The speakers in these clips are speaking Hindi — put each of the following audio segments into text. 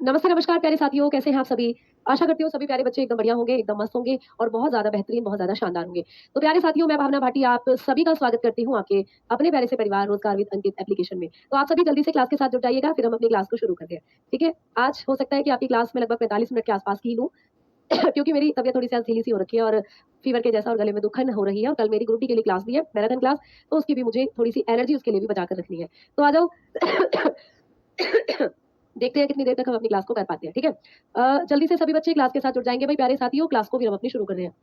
नमस्ते, नमस्कार प्यारे साथियों, कैसे हैं आप सभी? आशा करती हूँ सभी प्यारे बच्चे एकदम बढ़िया होंगे, एकदम मस्त होंगे और बहुत ज़्यादा बेहतरीन, बहुत ज़्यादा शानदार होंगे। तो प्यारे साथियों, मैं भावना भाटी आप सभी का स्वागत करती हूँ आपके अपने प्यारे से परिवार रोज़गार विद अंकित एप्लीकेशन में। तो आप सभी जल्दी से क्लास के साथ जुड़ जाइएगा, फिर हम अपनी क्लास को शुरू करते हैं, ठीक है? आज हो सकता है कि आपकी क्लास में लगभग 45 मिनट के आसपास की ही लूँ क्योंकि मेरी तबीयत थोड़ी-सी आज ढीली-सी हो रखी है और फीवर के जैसा और गले में दुखन हो रही है और कल मेरी ग्रुप डी के लिए क्लास भी है, मैराथन क्लास, तो उसकी भी मुझे थोड़ी-सी एनर्जी उसके लिए भी बचा कर रखनी है। तो आ जाओ देखते हैं कितनी देर तक हम अपनी क्लास को कर पाते हैं, ठीक है? जल्दी से सभी बच्चे क्लास के साथ जुड़ जाएँगे भाई प्यारे साथियों, क्लास को फिर हम अपनी शुरू कर रहे हैं।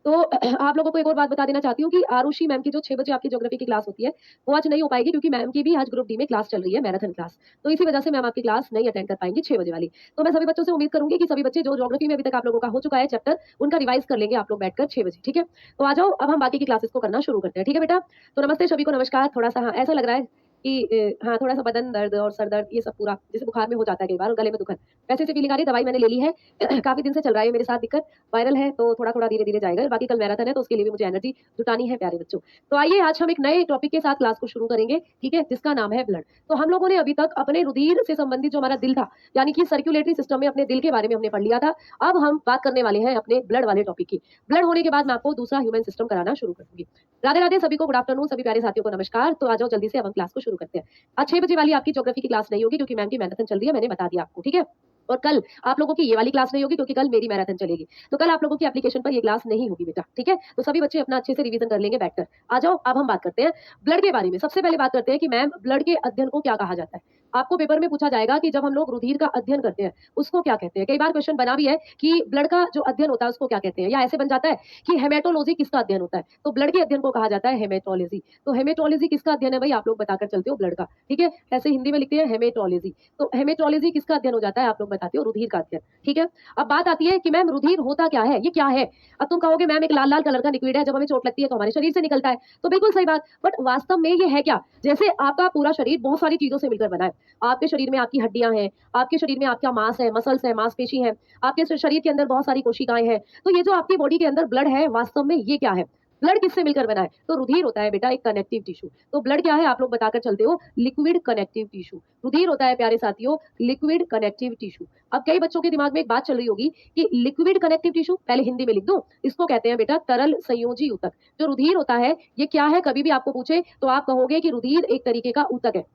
तो आप लोगों को एक और बात बता देना चाहती हूँ कि आरुषि मैम की जो 6 बजे आपकी ज्योग्राफी की क्लास होती है, वो आज नहीं हो पाएगी क्योंकि मैम की भी आज ग्रुप डी में क्लास चल रही है, मैराथन क्लास। तो इसी वजह से मैम आपकी क्लास नहीं अटेंड कर पाएँगी 6 बजे वाली। तो मैं सभी बच्चों से उम्मीद करूँगी कि सभी बच्चे जो ज्योग्राफी में अभी तक आप लोगों का हो चुका है चैप्टर, उनका रिवाइज़ कर लेंगे आप लोग बैठकर 6 बजे, ठीक है? तो आ जाओ, अब हम बाकी की क्लासेस को करना शुरू करते हैं, ठीक है बेटा? तो नमस्ते सभी को नमस्कार, थोड़ा-सा हाँ, ऐसा लग रहा है कि हाँ, थोड़ा-सा बदन दर्द और सर दर्द ये सब पूरा जैसे बुखार में हो जाता है कई बार और गले में दुखन, वैसे से फीलिंग आ रही है, दवाई मैंने ले ली है। काफ़ी दिन से चल रहा है मेरे साथ दिक्कत, वायरल है तो थोड़ा-थोड़ा धीरे-धीरे जाएगा। बाकी कल मैराथन है तो उसके लिए भी मुझे एनर्जी जुटानी है प्यारे बच्चों। तो आइए आज हम एक नए टॉपिक के साथ क्लास को शुरू करेंगे, ठीक है? जिसका नाम है ब्लड। तो हम लोगों ने अभी तक अपने रुधिर से संबंधित जो हमारा दिल था, यानी कि सर्कुलेटरी सिस्टम में अपने दिल के बारे में हमने पढ़ लिया था। अब हम बात करने वाले हैं अपने ब्लड वाले टॉपिक की। ब्लड होने के बाद मैं आपको दूसरा ह्यूमन सिस्टम कराना शुरू कर दूँगी। राधे-राधे सभी को गुड आफ्टरनून सभी प्यारे साथियों को नमस्कार। तो आ जाओ जल्दी से अब हम क्लास को शुरू करते हैं। आज 6 बजे वाली आपकी ज्योग्राफी की क्लास नहीं होगी क्योंकि मैम की मैराथन चल रही है, मैंने बता दिया आपको, ठीक है? और कल आप लोगों की ये वाली क्लास नहीं होगी क्योंकि कल मेरी मैराथन चलेगी। तो कल आप लोगों की एप्लीकेशन पर ये क्लास नहीं होगी बेटा, ठीक है? तो सभी बच्चे अपना अच्छे से रिवीजन कर लेंगे बैठकर। आ जाओ अब हम बात करते हैं ब्लड के बारे में। सबसे पहले बात करते हैं कि मैम ब्लड के अध्ययन को क्या कहा जाता है? आपको पेपर में पूछा जाएगा कि जब हम लोग रुधिर का अध्ययन करते हैं, उसको क्या कहते हैं? कई बार क्वेश्चन बना भी है कि ब्लड का जो अध्ययन होता है उसको क्या कहते हैं? या ऐसे बन जाता है कि हेमेटोलॉजी किसका अध्ययन होता है? तो ब्लड के अध्ययन को कहा जाता है हेमेटोलॉजी। तो हेमेटोलॉजी किसका अध्ययन है भाई आप लोग बताकर चलते हो ब्लड का, ठीक है? ऐसे हिंदी में लिखते हैं हेमेटोलॉजी। तो हेमेटोलॉजी किसका अध्ययन हो जाता है आप लोग बताते हो रुधिर का अध्ययन, ठीक है? अब बात आती है कि मैम रुधिर होता क्या है? ये क्या है? अब तुम कहोगे मैम एक लाल-लाल कलर का लिक्विड है, जब हमें चोट लगती है तो हमारे शरीर से निकलता है। तो बिल्कुल सही बात, बट वास्तव में ये है क्या? जैसे आपका पूरा शरीर बहुत सारी चीज़ों से मिलकर बना है। आपके शरीर में आपकी हड्डियाँ हैं, आपके शरीर में आपका मांस है, मसल्स है, मांसपेशी है, आपके शरीर के अंदर बहुत सारी कोशिकाएँ हैं। तो ये जो आपकी बॉडी के अंदर ब्लड है, वास्तव में ये क्या है? ब्लड किससे मिलकर बना है? तो रुधिर होता है बेटा एक कनेक्टिव टिश्यू। तो ब्लड क्या है आप लोग बताकर चलते हो? Liquid connective tissue. रुधिर होता है प्यारे साथियों लिक्विड कनेक्टिव टिश्यू। अब कई बच्चों के दिमाग में एक बात चल रही होगी कि लिक्विड कनेक्टिव टिश्यू पहले हिंदी में लिख दूं, इसको कहते हैं बेटा तरल संयोजी ऊतक। जो रुधिर होता है ये क्या है? कभी भी आपको पूछे तो आप कहोगे कि रुधिर एक तरीके का ऊतक है।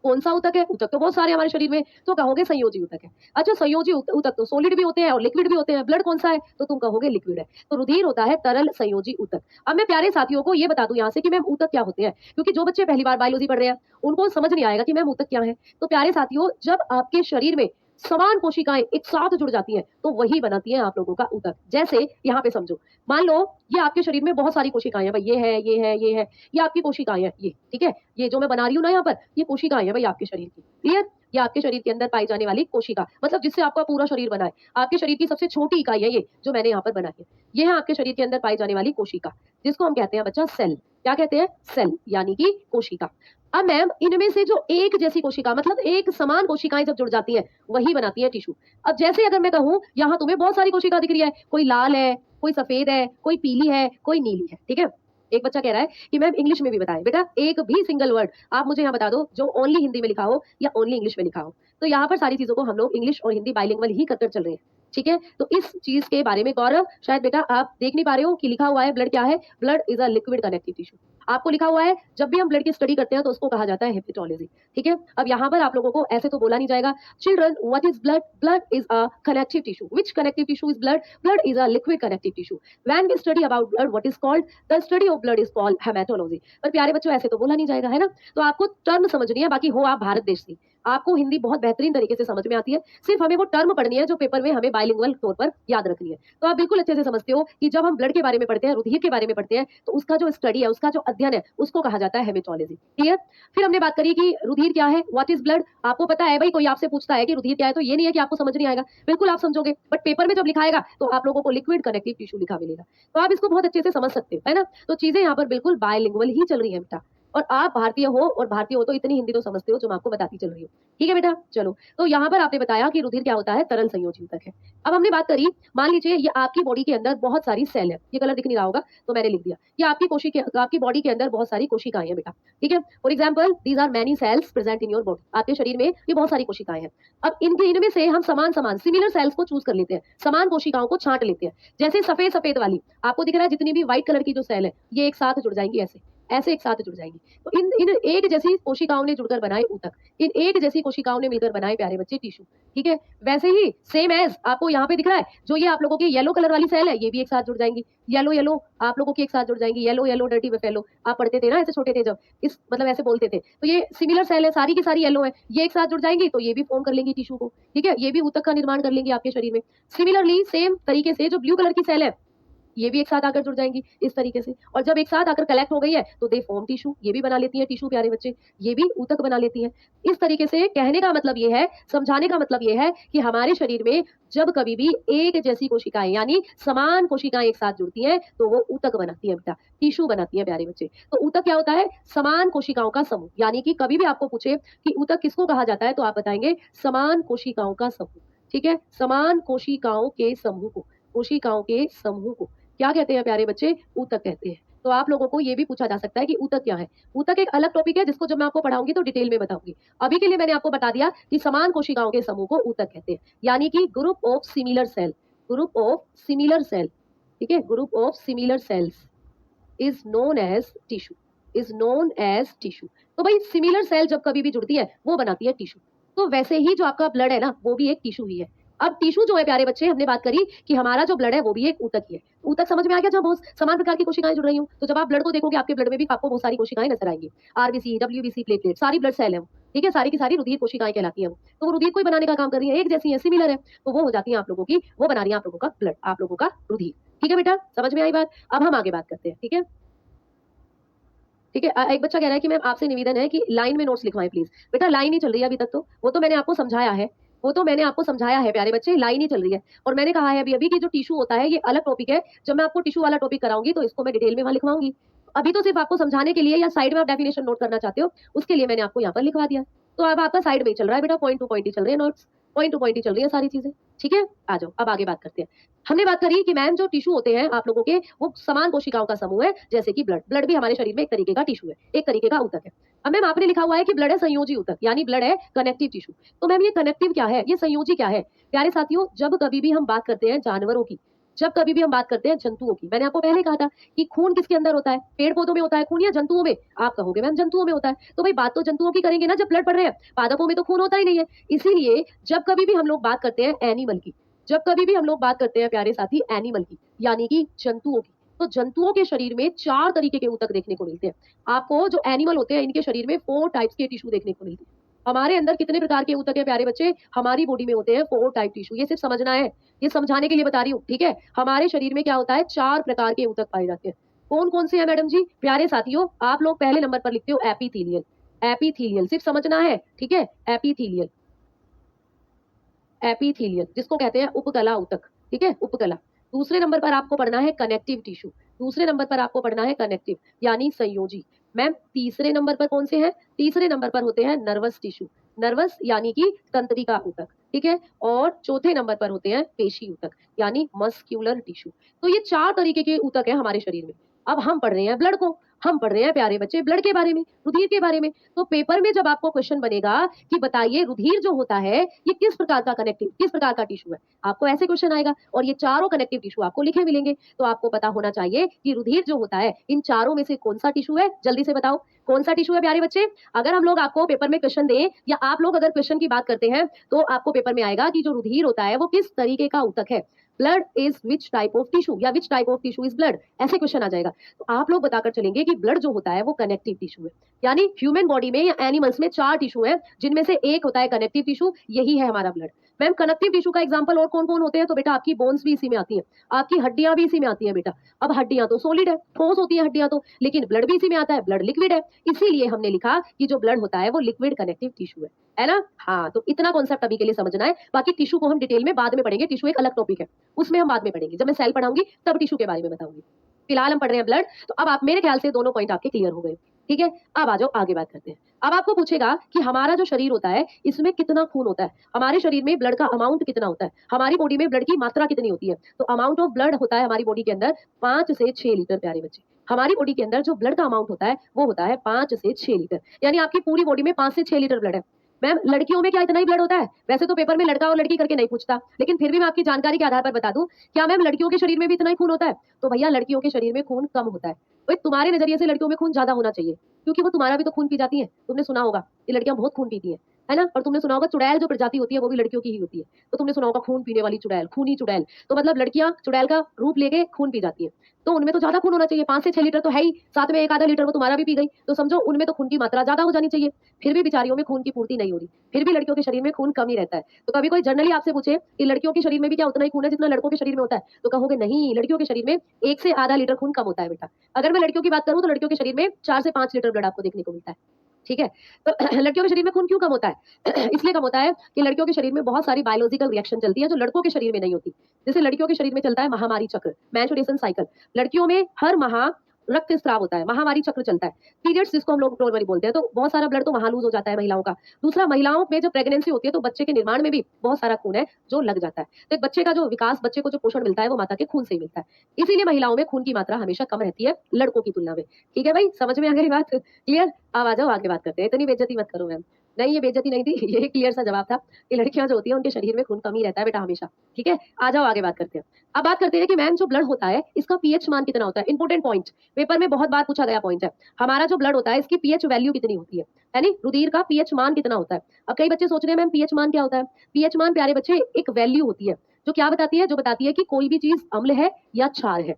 कौन-सा ऊतक है? ऊतक तो बहुत सारे हमारे शरीर में, तो कहोगे संयोजी ऊतक है। अच्छा संयोजी ऊतक तो सॉलिड भी होते हैं और लिक्विड भी होते हैं, ब्लड कौन-सा है? तो तुम कहोगे लिक्विड है। तो रुधिर होता है तरल संयोजी ऊतक। अब मैं प्यारे साथियों को ये बता दूँ यहाँ से कि मैम ऊतक क्या होते हैं? क्योंकि जो बच्चे पहली बार बायोलॉजी पढ़ रहे हैं, उनको समझ नहीं आएगा कि मैम ऊतक क्या है? तो प्यारे साथियों जब आपके शरीर में समान कोशिकाएँ एक साथ जुड़ जाती हैं, तो वही बनाती हैं आप लोगों का ऊतक। जैसे यहाँ पे समझो, मान लो ये आपके शरीर में बहुत सारी कोशिकाएँ हैं, भई ये है, ये है, ये है, ये आपकी कोशिकाएँ हैं, ये, ठीक है? ये जो मैं बना रही हूँ ना यहाँ पर, ये कोशिकाएँ हैं भई आपके शरीर की, क्लियर? ये आपके शरीर के अंदर पाई जाने वाली कोशिका, मतलब जिससे आपका पूरा शरीर बना है। आपके शरीर की सबसे छोटी इकाई है ये, जो मैंने यहाँ पर बनाई है। ये है आपके शरीर के अंदर पाई जाने वाली कोशिका, जिसको हम कहते हैं बच्चा सेल। क्या कहते हैं? सेल, यानी कि कोशिका। अब मैम इनमें से जो एक जैसी कोशिका मतलब एक समान कोशिकाएँ जब जुड़ जाती हैं, वही बनाती है टिश्यू। अब जैसे अगर मैं कहूँ, यहाँ तुम्हें बहुत सारी कोशिका दिख रही है, कोई लाल है, कोई सफ़ेद है, कोई पीली है, कोई नीली है, ठीक है? एक बच्चा कह रहा है कि मैम इंग्लिश में भी बताएँ। बेटा एक भी सिंगल वर्ड आप मुझे यहाँ बता दो जो ओनली हिंदी में लिखा हो या ओनली इंग्लिश में लिखा हो। तो यहाँ पर सारी चीज़ों को हम लोग इंग्लिश और हिंदी बाइलिंगुअल ही कर चल रहे हैं, ठीक है? तो इस चीज़ के बारे में गौरव शायद बेटा आप देख नहीं पा रहे हो कि लिखा हुआ है ब्लड क्या है? Blood is a liquid connective tissue. आपको लिखा हुआ है जब भी हम ब्लड की स्टडी करते हैं तो उसको कहा जाता है हेपेटोलॉजी, ठीक है? अब यहाँ पर आप लोगों को ऐसे तो बोला नहीं जाएगा, children what is blood? Blood is a connective tissue. Which connective tissue is blood? Blood is a liquid connective tissue. When we study about blood what is called? The study of blood is called haematology. पर प्यारे बच्चों ऐसे तो बोला नहीं जाएगा, है ना? तो आपको टर्म समझनी है, बाकी हो आप भारत देश से। आपको हिंदी बहुत बेहतरीन तरीके से समझ में आती है। सिर्फ हमें वो टर्म पढ़नी है जो पेपर में हमें बाइलिंगुअल तौर पर याद रखनी है। तो आप बिल्कुल अच्छे से समझते हो कि जब हम ब्लड के बारे में पढ़ते हैं, रुधिर के बारे में पढ़ते हैं, तो उसका जो स्टडी है, उसका जो अध्ययन है, उसको कहा जाता है हेमेटोलॉजी। क्लियर? फिर हमने बात करी कि रुधिर क्या है? What is blood? आपको पता है भई कोई आपसे पूछता है कि रुधिर क्या है, तो ये नहीं है कि आपको समझ नहीं आएगा। बिल्कुल आप समझोगे, बट पेपर में जब लिखाएगा तो आप लोगों को लिक्विड कनेक्टिव टिश्यू लिखा मिलेगा। तो आप इसको बहुत अच्छे से समझ सकते हो, है ना? तो चीज़ें यहाँ पर बिल्कुल बाइलिंगुअल ही चल रही हैं बेटा। और आप भारतीय हो, और भारतीय हो तो इतनी हिंदी तो समझते हो जो मैं आपको बताती चल रही हूँ। ठीक है बेटा? चलो, तो यहाँ पर आपने बताया कि रुधिर क्या होता है? तरल संयोजी ऊतक है। अब हमने बात करी, मान लीजिए ये आपकी बॉडी के अंदर बहुत सारी सेल है, ये कलर दिख नहीं रहा होगा तो मैंने लिख दिया। ये आपकी बॉडी के अंदर बहुत सारी कोशिकाएँ हैं बेटा, ठीक है? For example these are many cells present in your body, आपके शरीर में ये बहुत सारी कोशिकाएँ हैं। अब इनमें से हम समान-समान सिमिलर सेल्स को चूज़ कर लेते हैं, समान कोशिकाओं को छाँट लेते हैं। जैसे सफेद-सफेद वाली, आपको दिख रहा है जितनी भी व्हाइट कलर की जो सेल है, ये एक साथ जुड़ जाएँगी ऐसे, ऐसे एक साथ जुड़ जाएँगी। तो इन इन एक जैसी कोशिकाओं ने जुड़कर बनाए ऊतक, इन एक जैसी कोशिकाओं ने मिलकर बनाए प्यारे बच्चे टिश्यू, ठीक है? वैसे ही सेम एज़ आपको यहाँ पे दिख रहा है, जो ये आप लोगों की येलो कलर वाली सेल है, ये भी एक साथ जुड़ जाएँगी। येलो आप लोगों की एक साथ जुड़ जाएँगी, येलो डर्टी बफेलो, आप पढ़ते थे ना ऐसे छोटे थे जब, इस मतलब ऐसे बोलते थे। तो ये सिमिलर सेल है, सारी की सारी येलो है, ये एक साथ जुड़ जाएँगी तो ये भी फ़ॉर्म कर लेंगी टिश्यू को, ठीक है? ये भी ऊतक का निर्माण कर लेंगी आपके शरीर में। सिमिलरली सेम तरीके से जो ब्लू कलर की सेल है, ये भी एक साथ आकर जुड़ जाएँगी इस तरीके से, और जब एक साथ आकर कलेक्ट हो गई है तो दे फॉर्म टिश्यू, ये भी बना लेती हैं टिश्यू प्यारे बच्चे, ये भी ऊतक बना लेती हैं। इस तरीके से कहने का मतलब ये है, समझाने का मतलब ये है कि हमारे शरीर में जब कभी भी एक जैसी कोशिकाएँ यानी समान कोशिकाएँ एक साथ जुड़ती हैं तो वो ऊतक बनाती हैं बेटा, टिश्यू बनाती हैं प्यारे बच्चे। तो ऊतक क्या होता है? समान कोशिकाओं का समूह, यानी कि कभी भी आपको पूछे कि ऊतक किसको कहा जाता है तो आप बताएँगे समान कोशिकाओं का समूह, ठीक है? समान कोशिकाओं के समूह को, कोशिकाओं के समूह को क्या कहते हैं प्यारे बच्चे? ऊतक कहते हैं। तो आप लोगों को ये भी पूछा जा सकता है कि ऊतक क्या है? ऊतक एक अलग टॉपिक है जिसको जब मैं आपको पढ़ाऊँगी तो डिटेल में बताऊँगी। अभी के लिए मैंने आपको बता दिया कि समान कोशिकाओं के समूह को ऊतक कहते हैं, यानी कि group of similar cell, group of similar cell, ठीक है? Group of similar cells is known as tissue, is known as tissue. तो भाई सिमिलर सेल जब कभी भी जुड़ती है, वो बनाती है टिश्यू। तो वैसे ही जो आपका ब्लड है ना, वो भी एक टिश्यू ही है। अब टिश्यू जो है प्यारे बच्चे, हमने बात करी कि हमारा जो ब्लड है वो भी एक ऊतक ही है। ऊतक समझ में आ गया? जब बहुत समान प्रकार की कोशिकाएँ जुड़ रही हों, तो जब आप ब्लड को देखोगे आपके ब्लड में भी आपको बहुत सारी कोशिकाएँ नज़र आएँगी। आरबीसी, डब्ल्यूबीसी, प्लेटलेट सारी ब्लड सेल है वो, ठीक है? सारी की सारी रुधिर कोशिकाएँ कहलाती हैं वो। तो वो रुधिर को ही बनाने का काम कर रही हैं, एक जैसी हैं, सिमिलर है। तो वो हो जाती हैं आप लोगों की, वो बना रही हैं आप लोगों का ब्लड, आप लोगों का रुधिर। ठीक है बेटा? समझ में आई बात? अब हम आगे बात करते हैं, ठीक है? ठीक है? एक बच्चा कह रहा है कि मैम आपसे निवेदन है कि लाइन में नोट्स लिखवाएँ प्लीज़। बेटा लाइन ही चल रही है अभी तक तो, वो तो मैंने आपको समझाया है, वो तो मैंने आपको समझाया है प्यारे बच्चे, लाइन ही चल रही है। और मैंने कहा है अभी-अभी कि जो टिश्यू होता है ये अलग टॉपिक है, जब मैं आपको टिश्यू वाला टॉपिक कराऊँगी तो इसको मैं डिटेल में वहाँ लिखवाऊँगी। अभी तो सिर्फ़ आपको समझाने के लिए या साइड में आप डेफिनिशन नोट करना चाहते हो, उसके लिए मैंने आपको यहाँ पर लिखवा दिया। तो अब आपका साइड में ही चल रहा है बेटा, पॉइंट टू पॉइंट ही चल रहे हैं नोट्स, पॉइंट टू पॉइंट ही चल रही है सारी चीज़ें। ठीक है? आ जाओ, अब आगे बात करते हैं। हमने बात करी कि मैम जो टिश्यू होते हैं आप लोगों के, वो समान कोशिकाओं का समूह है, जैसे कि ब्लड। ब्लड भी हमारे शरीर में एक तरीके का टिश्यू है, एक तरीके का ऊतक है। अब मैम आपने लिखा हुआ है कि ब्लड है संयोजी ऊतक, यानी ब्लड है कनेक्टिव टिश्यू। तो मैम ये कनेक्टिव क्या है? ये संयोजी क्या है? प्यारे साथियों, जब कभी भी हम बात करते हैं जानवरों की, जब कभी भी हम बात करते हैं जंतुओं की, मैंने आपको पहले कहा था कि खून किसके अंदर होता है? पेड़-पौधों में होता है खून या जंतुओं में? आप कहोगे मैम जंतुओं में होता है। तो भाई बात तो जंतुओं की करेंगे ना जब ब्लड पढ़ रहे हैं, पादपों में तो खून होता ही नहीं है। इसीलिए जब कभी भी हम लोग बात करते हैं एनिमल की, जब कभी भी हम लोग बात करते हैं प्यारे साथी एनिमल की, यानी कि जंतुओं की, तो जंतुओं के शरीर में 4 तरीके के ऊतक देखने को मिलते हैं। आपको जो एनिमल होते हैं इनके शरीर में 4 टाइप्स के टिश्यू देखने को मिलते हैं। हमारे अंदर कितने प्रकार के ऊतक हैं प्यारे बच्चे? हमारी बॉडी में होते हैं 4 टाइप टिश्यू। ये सिर्फ समझना है, ये समझाने के लिए बता रही हूँ, ठीक है? हमारे शरीर में क्या होता है? 4 प्रकार के ऊतक पाए जाते हैं। कौन-कौन से हैं मैडम जी? प्यारे साथियों, आप लोग पहले नंबर पर लिखते हो एपिथेलियल। एपिथेलियल सिर्फ समझना है, ठीक है? एपिथेलियल, एपिथेलियल जिसको कहते हैं उपकला ऊतक, ठीक है? उपकला। दूसरे नंबर पर आपको पढ़ना है कनेक्टिव टिश्यू, दूसरे नंबर पर आपको पढ़ना है कनेक्टिव यानी संयोजी। मैम तीसरे नंबर पर कौन से हैं? तीसरे नंबर पर होते हैं नर्वस टिश्यू, नर्वस यानी कि तंत्रिका ऊतक, ठीक है? और चौथे नंबर पर होते हैं पेशी ऊतक यानी मस्क्यूलर टिश्यू। तो ये 4 तरीके के ऊतक हैं हमारे शरीर में। अब हम पढ़ रहे हैं ब्लड को, हम पढ़ रहे हैं प्यारे बच्चे ब्लड के बारे में, रुधिर के बारे में। तो पेपर में जब आपको क्वेश्चन बनेगा कि बताइए रुधिर जो होता है ये किस प्रकार का कनेक्टिव, किस प्रकार का टिश्यू है, आपको ऐसे क्वेश्चन आएगा और ये चारों कनेक्टिव टिश्यू आपको लिखे मिलेंगे। तो आपको पता होना चाहिए कि रुधिर जो होता है इन चारों में से कौन सा टिश्यू है? जल्दी से बताओ कौन सा टिश्यू है प्यारे बच्चे? अगर हम लोग आपको पेपर में क्वेश्चन दें या आप लोग अगर क्वेश्चन की बात करते हैं तो आपको पेपर में आएगा कि जो रुधिर होता है वो किस तरीके का ऊतक है। Blood is which type of tissue या which type of tissue is blood, ऐसे क्वेश्चन आ जाएगा। तो आप लोग बताकर चलेंगे कि ब्लड जो होता है वो कनेक्टिव टिश्यू है, यानी ह्यूमन बॉडी में या एनिमल्स में 4 टिश्यू हैं जिनमें से एक होता है कनेक्टिव टिश्यू, यही है हमारा ब्लड। मैम कनेक्टिव टिश्यू का एग्जांपल और कौन-कौन होते हैं? तो बेटा आपकी बोन्स भी इसी में आती हैं, आपकी हड्डियां भी इसी में आती हैं बेटा। अब हड्डियां तो सॉलिड है, ठोस होती है हड्डियां तो, लेकिन ब्लड भी इसी में आता है, ब्लड लिक्विड है। इसीलिए हमने लिखा कि जो ब्लड होता है वो लिक्विड कनेक्टिव टिश्यू है ना? हाँ, तो इतना कॉन्सेप्ट अभी के लिए समझना है, बाकी टिश्यू को हम डिटेल में बाद में पढ़ेंगे, टिश्यू एक अलग टॉपिक है, उसमें हम बाद में पढ़ेंगे। जब मैं सेल पढ़ाऊंगी तब टिश्यू के बारे में बताऊंगी। फिलहाल हम पढ़ रहे हैं ब्लड, तो अब आप मेरे ख्याल से दोनों पॉइंट आपके क्लियर हो गए। ठीक है? अब आ जाओ आगे बात करते हैं। अब आपको पूछेगा कि हमारा जो शरीर होता है, इसमें कितना खून होता है? हमारे शरीर में ब्लड का अमाउंट कितना होता है? हमारी बॉडी में ब्लड की मात्रा कितनी होती है? तो अमाउंट ऑफ ब्लड होता है हमारी बॉडी के अंदर 5 से 6 लीटर प्यारे बच्चे। हमारी बॉडी के अंदर जो ब्लड का अमाउंट होता है, वो होता है 5 से 6 लीटर। यानी आपकी पूरी बॉडी में 5 से 6 लीटर ब्लड है। मैम लड़कियों में क्या इतना ही ब्लड होता है? वैसे तो पेपर में लड़का और लड़की करके नहीं पूछता, लेकिन फिर भी मैं आपकी जानकारी के आधार पर बता दूँ, क्या मैम लड़कियों के शरीर में भी इतना ही खून होता है? तो भैया लड़कियों के शरीर में खून कम होता है। भाई तुम्हारे नज़रिए से लड़कियों में खून ज़्यादा होना चाहिए, क्योंकि वो तुम्हारा भी तो खून पी जाती हैं। तुमने सुना होगा कि लड़कियाँ बहुत खून पीती हैं, है ना? और तुमने सुना होगा चुड़ैल जो प्रजाति होती है वो भी लड़कियों की ही होती है। तो तुमने सुना होगा खून पीने वाली चुड़ैल, खूनी चुड़ैल। तो मतलब लड़कियाँ चुड़ैल का रूप लेके खून पी जाती हैं। तो उनमें तो ज़्यादा खून होना चाहिए, 5 से 6 लीटर तो है ही, साथ में 1 आधा लीटर वो तुम्हारा भी पी गई। तो समझो उनमें तो खून की मात्रा ज़्यादा हो जानी चाहिए। फिर भी बेचारियों में खून की पूर्ति नहीं हो रही, फिर भी लड़कियों के शरीर में खून कम ही रहता है। तो कभी कोई जनरली आपसे पूछे कि लड़कियों के शरीर में भी क्या उतना ही खून है जितना लड़कों के शरीर में होता है? तो कहोगे नहीं, लड़कियों के शरीर में 1 से आधा लीटर खून कम होता है बेटा। अगर मैं लड़कियों की बात करूँ तो लड़कियों के शरीर में 4 से 5 लीटर ब्लड आपको देखने को मिलता है। ठीक है? तो लड़कियों के शरीर में खून क्यों कम होता है? इसलिए कम होता है कि लड़कियों के शरीर में बहुत सारी बायोलॉजिकल रिएक्शन चलती है जो लड़कों के शरीर में नहीं होती। जैसे लड़कियों के शरीर में चलता है महामारी चक्र, मेंस्ट्रुएशन साइकिल। लड़कियों में हर माह रक्त स्राव होता है, महामारी चक्र चलता है। पीरियड्स जिसको हम लोग नॉर्मली बोलते हैं, तो बहुत सारा ब्लड तो वहाँ लूज़ हो जाता है महिलाओं का। दूसरा महिलाओं में जब प्रेगनेंसी होती है तो बच्चे के निर्माण में भी बहुत सारा खून है जो लग जाता है। तो एक बच्चे का जो विकास, बच्चे को जो पोषण मिलता है वो माता के खून से ही मिलता है। इसीलिए महिलाओं में खून की मात्रा हमेशा कम रहती है लड़कों की तुलना में। ठीक है भाई, समझ में आ गई बात? क्लियर? अब आ जाओ आगे बात करते हैं। इतनी बेइज्जती मत करो मैम। नहीं, ये बेइज्जती नहीं थी, ये क्लियर सा जवाब था कि लड़कियाँ जो होती हैं उनके शरीर में खून कम ही रहता है बेटा हमेशा। ठीक है? आ जाओ आगे बात करते हैं। अब बात करते हैं कि मैम जो ब्लड होता है इसका पीएच मान कितना होता है? इंपॉर्टेंट पॉइंट, पेपर में बहुत बार पूछा गया पॉइंट है। हमारा जो ब्लड होता है इसकी पीएच वैल्यू कितनी होती है नहीं? रुधिर का पीएच मान कितना होता है? अब कई बच्चे सोच रहे हैं मैम पीएच मान क्या होता है? पीएच मान प्यारे बच्चे एक वैल्यू होती है, जो क्या बताती है? जो बताती है कि कोई भी चीज़ अम्ल है या क्षार है।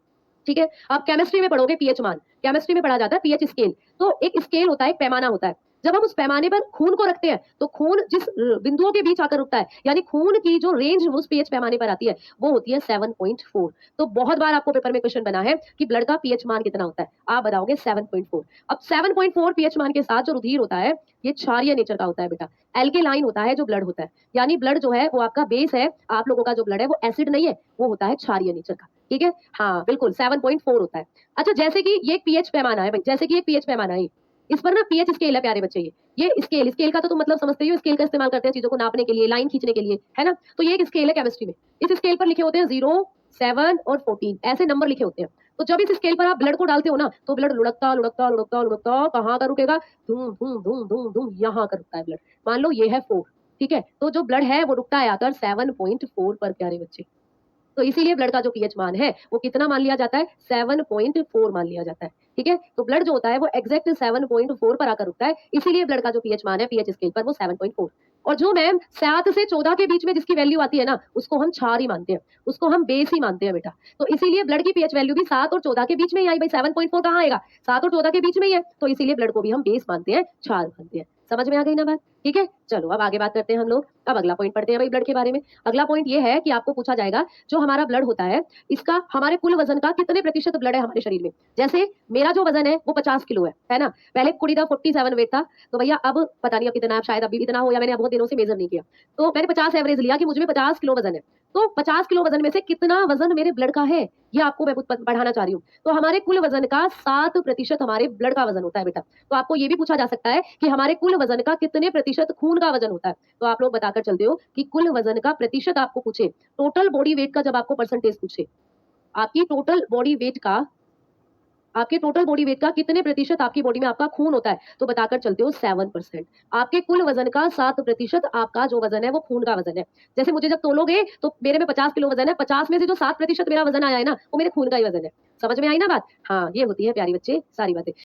ठीक है? आप केमिस्ट्री में पढ़ोगे पीएच मान, केमिस्ट्री में पढ़ा जाता है पीएच स्केल। तो एक स्केल होता है, एक पैमाना होता है। जब हम उस पैमाने पर खून को रखते हैं, तो खून जिस बिंदुओं के बीच आकर रुकता है, यानी खून की जो रेंज उस पीएच पैमाने पर आती है, वो होती है 7.4। तो बहुत बार आपको पेपर में क्वेश्चन बना है कि ब्लड का पीएच मान कितना होता है? आप बताओगे 7.4। अब 7.4 पीएच मान के साथ जो रुधिर होता है, ये क्षारीय नेचर का होता है बेटा। एल्केलाइन होता है जो ब्लड होता है। यानी ब्लड जो है वो आपका बेस है, आप लोगों का जो ब्लड है वो एसिड नहीं है, वो होता है क्षारीय नेचर का। ठीक है? हाँ, बिल्कुल 7.4 होता है। अच्छा, जैसे कि ये एक पीएच पैमाना है भाई, जैसे कि एक पीएच पैमाना है ये। इस पर ना पीएच स्केल है प्यारे बच्चे ये। ये स्केल का तो तुम मतलब समझते ही हो, स्केल का इस्तेमाल करते हैं चीज़ों को नापने के लिए, लाइन खींचने के लिए, है ना? तो ये एक स्केल है केमिस्ट्री में। इस स्केल पर लिखे होते हैं 0, 7 और 14 ऐसे नंबर लिखे होते हैं। तो जब इस स्केल पर आप ब्लड को डालते हो ना, तो ब्लड लुढ़कता, लुढ़कता, लुढ़कता, लुढ़कता कहाँ का रुकेगा? धूम, धूम, धूम, धूम, धूम यहाँ का रुकता है ब्लड। मान लो ये है 4, ठीक है? तो जो ब्लड है वो रुकता है आकर 7.4 पर प्यारे बच्चे। तो इसीलिए ब्लड का जो पीएच मान है, वो कितना मान लिया जाता है? 7.4 मान लिया जाता है, ठीक है? तो ब्लड जो होता है वो एग्ज़ैक्ट 7.4 पर आकर रुकता है, इसीलिए ब्लड का जो पीएच मान है, पीएच स्केल पर वो 7.4। और जो मैम 7 से 14 के बीच में जिसकी वैल्यू आती है ना, उसको हम क्षार ही मानते हैं, उसको हम बेस ही मानते हैं बेटा। तो इसीलिए ब्लड की पीएच वैल्यू भी 7 और 14 के बीच में ही आई, भाई 7.4 कहाँ आएगा? 7 और 14 के बीच में ही है, तो इसीलिए ब्लड को भी हम बेस मानते हैं, क्षार मानते हैं। समझ में आ गई ना बात? ठीक है? चलो अब आगे बात करते हैं हम लोग। अब अगला पॉइंट पढ़ते हैं भाई ब्लड के बारे में। अगला पॉइंट ये है कि आपको पूछा जाएगा, जो हमारा ब्लड होता है, इसका हमारे कुल वज़न का कितने प्रतिशत ब्लड है हमारे शरीर में? जैसे मेरा जो वज़न है वो 50 किलो है ना? पहले कुड़ी दा 47 वेट था, तो भैया अब पता नहीं अब कितना है, शायद अभी भी इतना हो या मैंने बहुत दिनों से मेज़र नहीं किया। तो मैंने 50 एवरेज लिया कि मुझ में 50 किलो वज़न है। तो 50 किलो वज़न में से कितना वज़न मेरे ब्लड का है, ये आपको मैं पढ़ाना चाह रही हूँ। तो हमारे कुल वज़न का 7% हमारे ब्लड का वज़न होता है बेटा। तो आपको ये भी पूछा जा सकता है कि हमारे कुल वज़न का कितने प्रतिशत खून का वज़न होता है? तो आप लोग बताकर चलते हो कि कुल वज़न का प्रतिशत आपको पूछे, टोटल बॉडी वेट का जब आपको परसेंटेज पूछे, आपकी टोटल बॉडी वेट का आपके टोटल बॉडी वेट का कितने प्रतिशत आपकी बॉडी में आपका खून होता है? तो बताकर चलते हो 7%। आपके कुल वज़न का 7% आपका जो वज़न है वो खून का वज़न है। जैसे मुझे जब तोलोगे तो मेरे में 50 किलो वज़न है, 50 में से जो 7% मेरा वज़न आया है ना, वो मेरे खून का ही वज़न है। समझ में आई ना बात? हाँ, ये होती है प्यारे बच्चे सारी बातें।